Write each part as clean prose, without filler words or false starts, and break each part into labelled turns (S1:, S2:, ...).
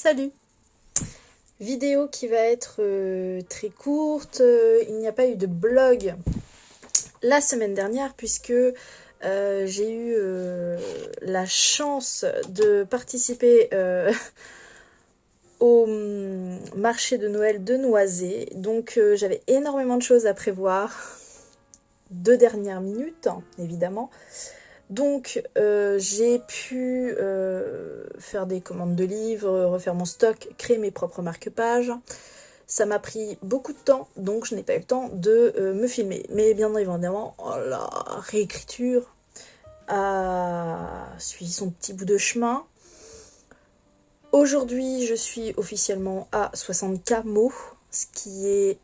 S1: Salut! Vidéo qui va être très courte. Il n'y a pas eu de blog la semaine dernière puisque j'ai eu la chance de participer au marché de Noël de Noisy. Donc j'avais énormément de choses à prévoir. 2 dernières minutes, évidemment. Donc j'ai pu faire des commandes de livres, refaire mon stock, créer mes propres marque-pages. Ça m'a pris beaucoup de temps, donc je n'ai pas eu le temps de me filmer. Mais bien évidemment, la réécriture a suivi son petit bout de chemin. Aujourd'hui, je suis officiellement à 60K mots, ce qui est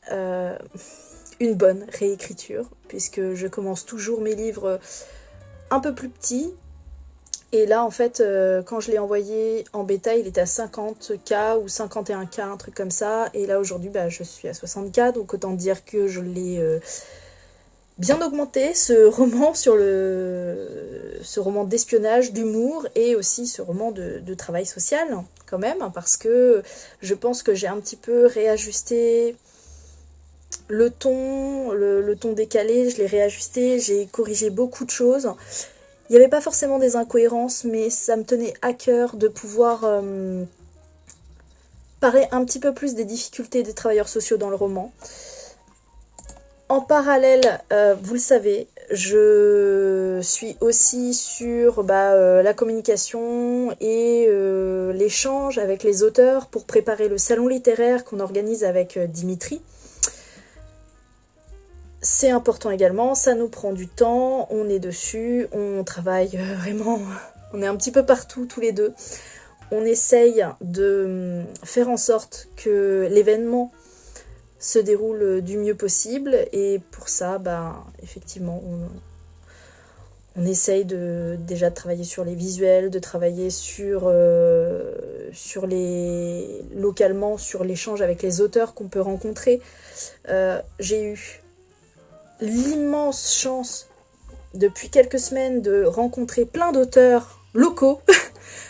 S1: une bonne réécriture, puisque je commence toujours mes livres un peu plus petits. Et là, en fait, quand je l'ai envoyé en bêta, il était à 50K ou 51K, un truc comme ça. Et là, aujourd'hui, je suis à 60K. Donc, autant dire que je l'ai bien augmenté, ce roman ce roman d'espionnage, d'humour et aussi ce roman de travail social, quand même. Parce que je pense que j'ai un petit peu réajusté le ton, le ton décalé. Je l'ai réajusté, j'ai corrigé beaucoup de choses. Il n'y avait pas forcément des incohérences, mais ça me tenait à cœur de pouvoir parler un petit peu plus des difficultés des travailleurs sociaux dans le roman. En parallèle, vous le savez, je suis aussi sur la communication et l'échange avec les auteurs pour préparer le salon littéraire qu'on organise avec Dimitri. C'est important également, ça nous prend du temps, on est dessus, on travaille vraiment, on est un petit peu partout tous les deux. On essaye de faire en sorte que l'événement se déroule du mieux possible et pour ça, effectivement, on essaye déjà de travailler sur les visuels, de travailler localement sur l'échange avec les auteurs qu'on peut rencontrer. J'ai eu l'immense chance depuis quelques semaines de rencontrer plein d'auteurs locaux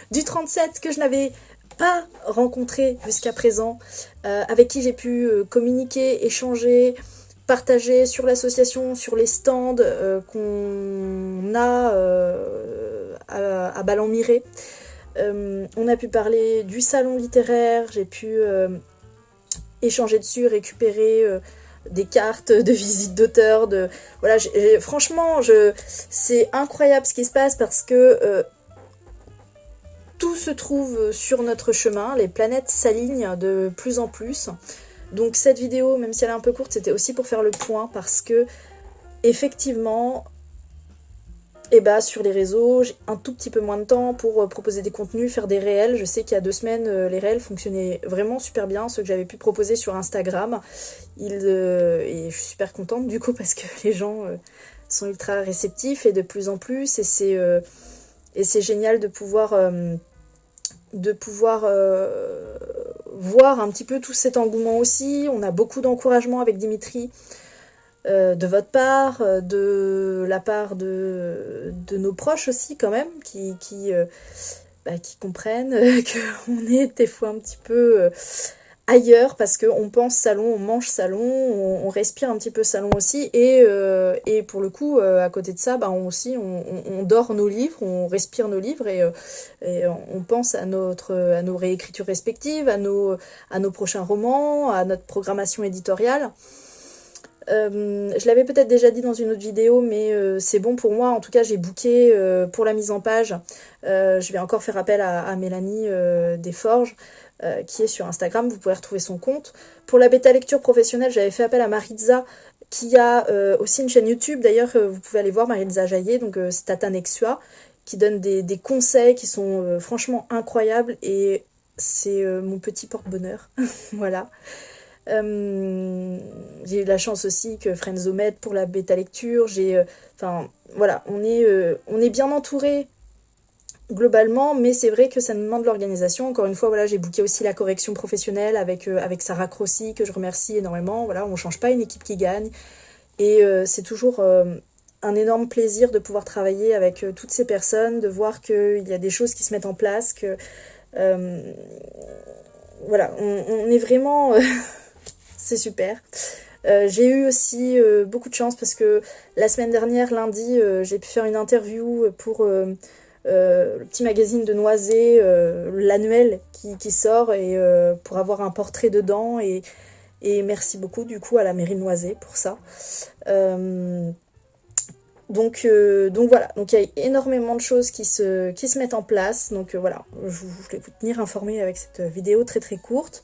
S1: du 37 que je n'avais pas rencontré jusqu'à présent, avec qui j'ai pu communiquer, échanger, partager sur l'association, sur les stands qu'on a à Ballon-Miré. On a pu parler du salon littéraire, j'ai pu échanger dessus, récupérer des cartes de visite d'auteurs, voilà, franchement, c'est incroyable ce qui se passe parce que tout se trouve sur notre chemin, les planètes s'alignent de plus en plus. Donc cette vidéo, même si elle est un peu courte, c'était aussi pour faire le point parce que effectivement, sur les réseaux, j'ai un tout petit peu moins de temps pour proposer des contenus, faire des réels. Je sais qu'il y a 2 semaines, les réels fonctionnaient vraiment super bien, ceux que j'avais pu proposer sur Instagram. Et je suis super contente du coup parce que les gens sont ultra réceptifs et de plus en plus. Et c'est génial de pouvoir voir un petit peu tout cet engouement aussi. On a beaucoup d'encouragement avec Dimitri. De votre part, de la part de nos proches aussi quand même, qui comprennent qu'on est des fois un petit peu ailleurs parce qu'on pense salon, on mange salon, on respire un petit peu salon aussi et pour le coup à côté de ça on dort nos livres, on respire nos livres et on pense à nos réécritures respectives, à nos prochains romans, à notre programmation éditoriale. Je l'avais peut-être déjà dit dans une autre vidéo, mais c'est bon pour moi. En tout cas, j'ai booké pour la mise en page. Je vais encore faire appel à Mélanie Desforges, qui est sur Instagram. Vous pouvez retrouver son compte. Pour la bêta lecture professionnelle, j'avais fait appel à Maritza, qui a aussi une chaîne YouTube. D'ailleurs, vous pouvez aller voir Maritza Jaillet, donc c'est Tatanexua, qui donne des conseils qui sont franchement incroyables. Et c'est mon petit porte-bonheur. Voilà. J'ai eu la chance aussi que Frenzo m'aide pour la bêta lecture. Voilà, on est bien entouré globalement, mais c'est vrai que ça nous demande de l'organisation. Encore une fois, voilà, j'ai booké aussi la correction professionnelle avec Sarah Crossi, que je remercie énormément. Voilà, on change pas une équipe qui gagne. Et c'est toujours un énorme plaisir de pouvoir travailler avec toutes ces personnes, de voir qu'il y a des choses qui se mettent en place, que voilà, on est vraiment... c'est super. J'ai eu aussi beaucoup de chance parce que la semaine dernière, lundi, j'ai pu faire une interview pour le petit magazine de Noisy, l'annuel qui sort, et pour avoir un portrait dedans. Et merci beaucoup du coup à la mairie de Noisy pour ça. Donc voilà, donc il y a énormément de choses qui se mettent en place. Donc voilà, je voulais vous tenir informé avec cette vidéo très très courte.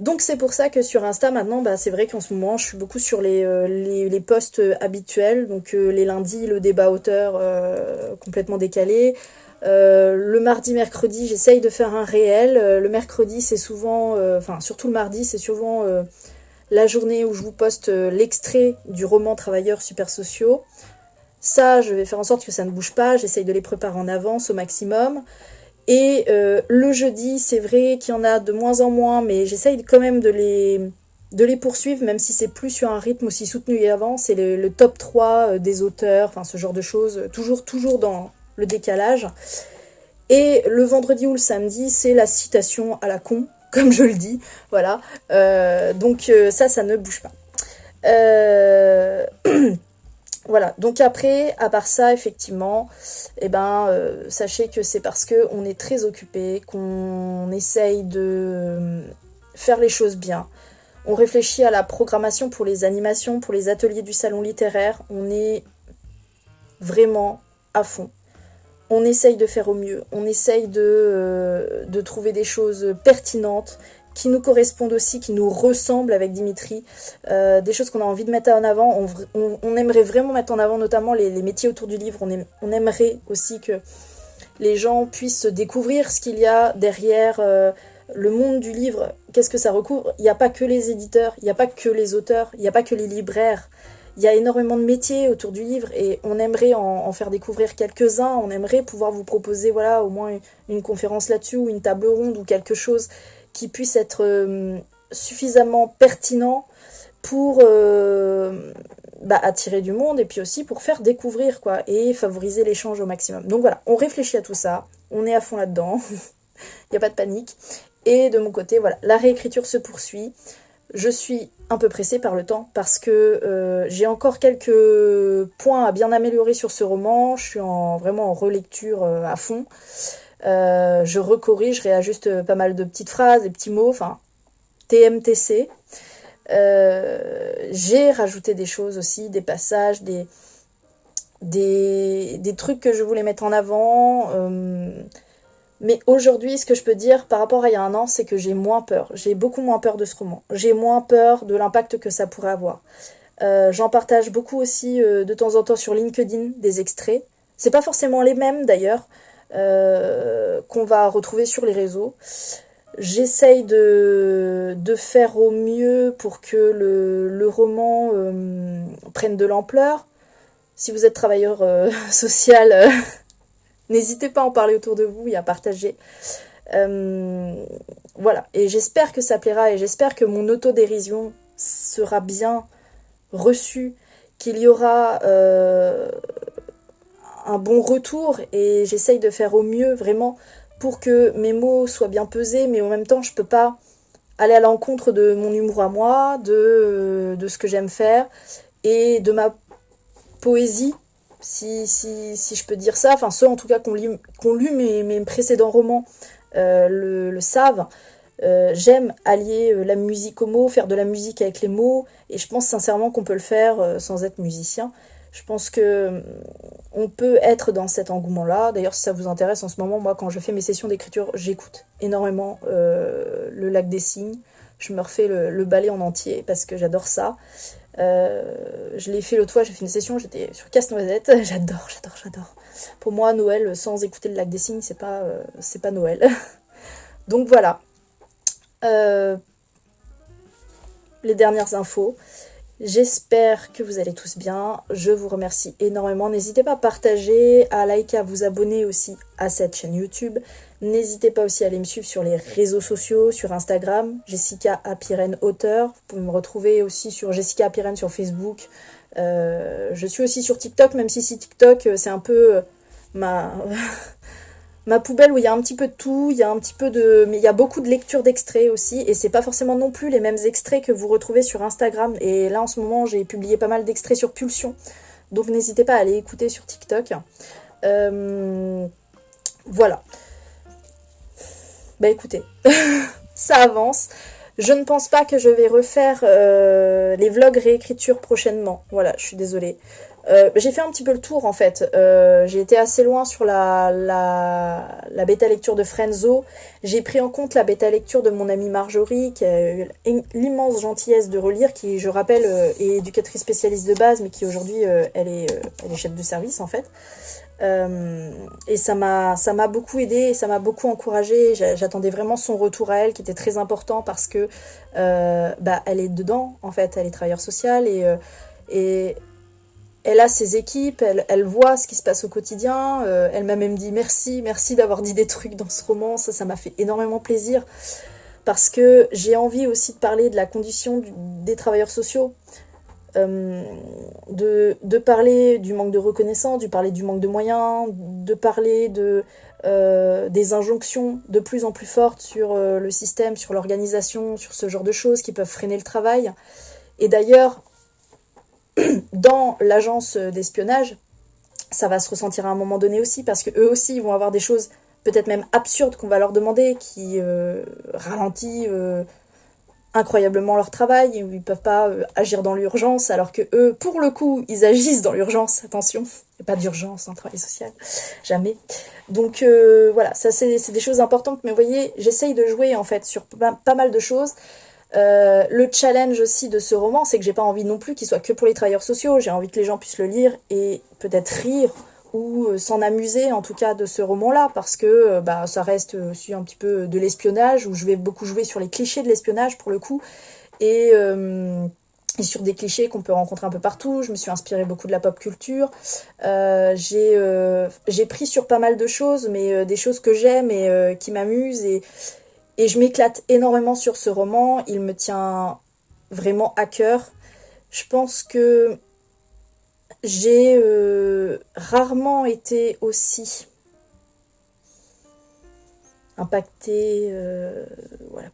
S1: Donc c'est pour ça que sur Insta maintenant, bah, c'est vrai qu'en ce moment je suis beaucoup sur les posts habituels. Donc les lundis, le débat auteur complètement décalé. Le mardi, mercredi, j'essaye de faire un réel. Le mercredi, c'est souvent, enfin surtout le mardi, c'est souvent la journée où je vous poste l'extrait du roman Travailleurs super sociaux. Ça, je vais faire en sorte que ça ne bouge pas. J'essaye de les préparer en avance au maximum. Et le jeudi, c'est vrai qu'il y en a de moins en moins, mais j'essaye quand même de les poursuivre, même si c'est plus sur un rythme aussi soutenu qu'avant. C'est le top 3 des auteurs, enfin ce genre de choses, toujours dans le décalage. Et le vendredi ou le samedi, c'est la citation à la con, comme je le dis. Voilà. Donc ça ne bouge pas. Voilà, donc après, à part ça, effectivement, sachez que c'est parce qu'on est très occupé, qu'on essaye de faire les choses bien. On réfléchit à la programmation pour les animations, pour les ateliers du salon littéraire. On est vraiment à fond. On essaye de faire au mieux. On essaye de trouver des choses pertinentes, qui nous correspondent aussi, qui nous ressemblent avec Dimitri, des choses qu'on a envie de mettre en avant. On aimerait vraiment mettre en avant notamment les métiers autour du livre. On aimerait aussi que les gens puissent découvrir ce qu'il y a derrière le monde du livre. Qu'est-ce que ça recouvre ? Il n'y a pas que les éditeurs, il n'y a pas que les auteurs, il n'y a pas que les libraires. Il y a énormément de métiers autour du livre et on aimerait en faire découvrir quelques-uns. On aimerait pouvoir vous proposer voilà, au moins une conférence là-dessus ou une table ronde ou quelque chose qui puisse être suffisamment pertinent pour attirer du monde et puis aussi pour faire découvrir quoi, et favoriser l'échange au maximum. Donc voilà, on réfléchit à tout ça, on est à fond là-dedans, il n'y a pas de panique. Et de mon côté, voilà, la réécriture se poursuit. Je suis un peu pressée par le temps parce que j'ai encore quelques points à bien améliorer sur ce roman. Je suis vraiment en relecture à fond. Je recorrige, je réajuste pas mal de petites phrases, des petits mots, enfin TMTC. J'ai rajouté des choses aussi, des passages, des trucs que je voulais mettre en avant. Mais aujourd'hui, ce que je peux dire par rapport à il y a un an, c'est que j'ai moins peur. J'ai beaucoup moins peur de ce roman. J'ai moins peur de l'impact que ça pourrait avoir. J'en partage beaucoup aussi de temps en temps sur LinkedIn, des extraits. C'est pas forcément les mêmes d'ailleurs, qu'on va retrouver sur les réseaux. J'essaye de faire au mieux pour que le roman prenne de l'ampleur. Si vous êtes travailleur social, n'hésitez pas à en parler autour de vous et à partager. Voilà, et j'espère que ça plaira et j'espère que mon autodérision sera bien reçue, qu'il y aura un bon retour et j'essaye de faire au mieux vraiment pour que mes mots soient bien pesés, mais en même temps je peux pas aller à l'encontre de mon humour à moi, de ce que j'aime faire et de ma poésie, si je peux dire ça, enfin ceux en tout cas qui ont lu mes précédents romans le savent. J'aime allier la musique aux mots, faire de la musique avec les mots, et je pense sincèrement qu'on peut le faire sans être musicien. Je pense que on peut être dans cet engouement-là. D'ailleurs, si ça vous intéresse en ce moment, moi, quand je fais mes sessions d'écriture, j'écoute énormément le Lac des Cygnes. Je me refais le ballet en entier parce que j'adore ça. Je l'ai fait l'autre fois, j'ai fait une session, j'étais sur Casse-Noisette. J'adore. Pour moi, Noël, sans écouter le Lac des Cygnes, c'est pas Noël. Donc voilà. Les dernières infos. J'espère que vous allez tous bien. Je vous remercie énormément. N'hésitez pas à partager, à liker, à vous abonner aussi à cette chaîne YouTube. N'hésitez pas aussi à aller me suivre sur les réseaux sociaux, sur Instagram, Jessica Apiren auteur. Vous pouvez me retrouver aussi sur Jessica Apiren sur Facebook. Je suis aussi sur TikTok, même si TikTok, c'est un peu ma ma poubelle où il y a un petit peu de tout, il y a un petit peu de... Mais il y a beaucoup de lectures d'extraits aussi, et c'est pas forcément non plus les mêmes extraits que vous retrouvez sur Instagram. Et là, en ce moment, j'ai publié pas mal d'extraits sur Pulsion, donc n'hésitez pas à aller écouter sur TikTok. Voilà. Bah écoutez, ça avance. Je ne pense pas que je vais refaire les vlogs réécriture prochainement. Voilà, je suis désolée. J'ai fait un petit peu le tour en fait. J'ai été assez loin sur la bêta lecture de Frenzo. J'ai pris en compte la bêta lecture de mon amie Marjorie, qui a eu l'immense gentillesse de relire, qui, je rappelle, est éducatrice spécialiste de base, mais qui aujourd'hui, elle est chef de service en fait. Et ça m'a beaucoup aidée, et ça m'a beaucoup encouragée. J'attendais vraiment son retour à elle, qui était très important parce que elle est dedans en fait, elle est travailleuse sociale et elle a ses équipes, elle voit ce qui se passe au quotidien. Elle m'a même dit merci d'avoir dit des trucs dans ce roman. Ça m'a fait énormément plaisir parce que j'ai envie aussi de parler de la condition des travailleurs sociaux. De parler du manque de reconnaissance, de parler du manque de moyens, de parler des injonctions de plus en plus fortes sur le système, sur l'organisation, sur ce genre de choses qui peuvent freiner le travail. Et d'ailleurs, dans l'agence d'espionnage, ça va se ressentir à un moment donné aussi, parce qu'eux aussi ils vont avoir des choses peut-être même absurdes qu'on va leur demander, qui ralentissent incroyablement leur travail, où ils peuvent pas agir dans l'urgence, alors que eux, pour le coup, ils agissent dans l'urgence, attention, il n'y a pas d'urgence en travail social, jamais. Donc voilà, ça c'est des choses importantes, mais vous voyez, j'essaye de jouer en fait sur pas mal de choses. Le challenge aussi de ce roman, c'est que j'ai pas envie non plus qu'il soit que pour les travailleurs sociaux, j'ai envie que les gens puissent le lire et peut-être rire ou s'en amuser en tout cas de ce roman-là, parce que ça reste aussi un petit peu de l'espionnage, où je vais beaucoup jouer sur les clichés de l'espionnage pour le coup, et sur des clichés qu'on peut rencontrer un peu partout. Je me suis inspirée beaucoup de la pop culture. J'ai pris sur pas mal de choses, mais des choses que j'aime et qui m'amusent, et je m'éclate énormément sur ce roman. Il me tient vraiment à cœur. Je pense que j'ai rarement été aussi impactée voilà,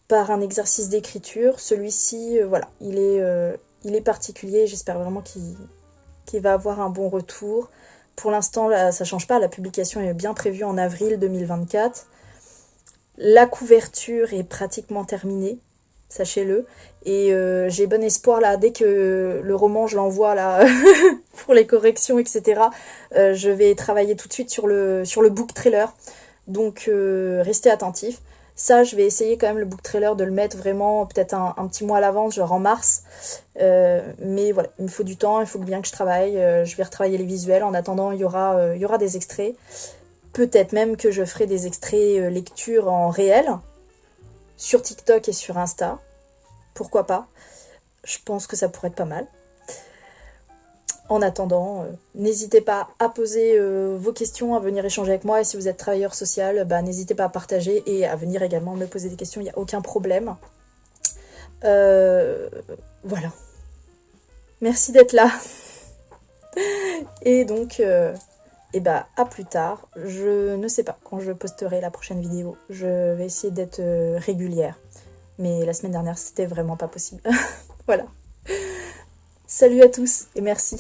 S1: par un exercice d'écriture. Celui-ci, voilà, il est particulier. J'espère vraiment qu'il va avoir un bon retour. Pour l'instant, là, ça ne change pas. La publication est bien prévue en avril 2024. La couverture est pratiquement terminée, sachez-le. Et j'ai bon espoir, là, dès que le roman, je l'envoie, là, pour les corrections, etc., je vais travailler tout de suite sur le book trailer. Donc, restez attentifs. Ça, je vais essayer quand même le book trailer de le mettre vraiment peut-être un petit mois à l'avance, genre en mars. Mais voilà, il me faut du temps, il faut bien que je travaille. Je vais retravailler les visuels. En attendant, il y aura des extraits. Peut-être même que je ferai des extraits lecture en réel sur TikTok et sur Insta. Pourquoi pas? Je pense que ça pourrait être pas mal. En attendant, n'hésitez pas à poser vos questions, à venir échanger avec moi. Et si vous êtes travailleur social, n'hésitez pas à partager et à venir également me poser des questions. Il n'y a aucun problème. Voilà. Merci d'être là. Et donc, à plus tard. Je ne sais pas quand je posterai la prochaine vidéo. Je vais essayer d'être régulière. Mais la semaine dernière, c'était vraiment pas possible. Voilà. Salut à tous et merci.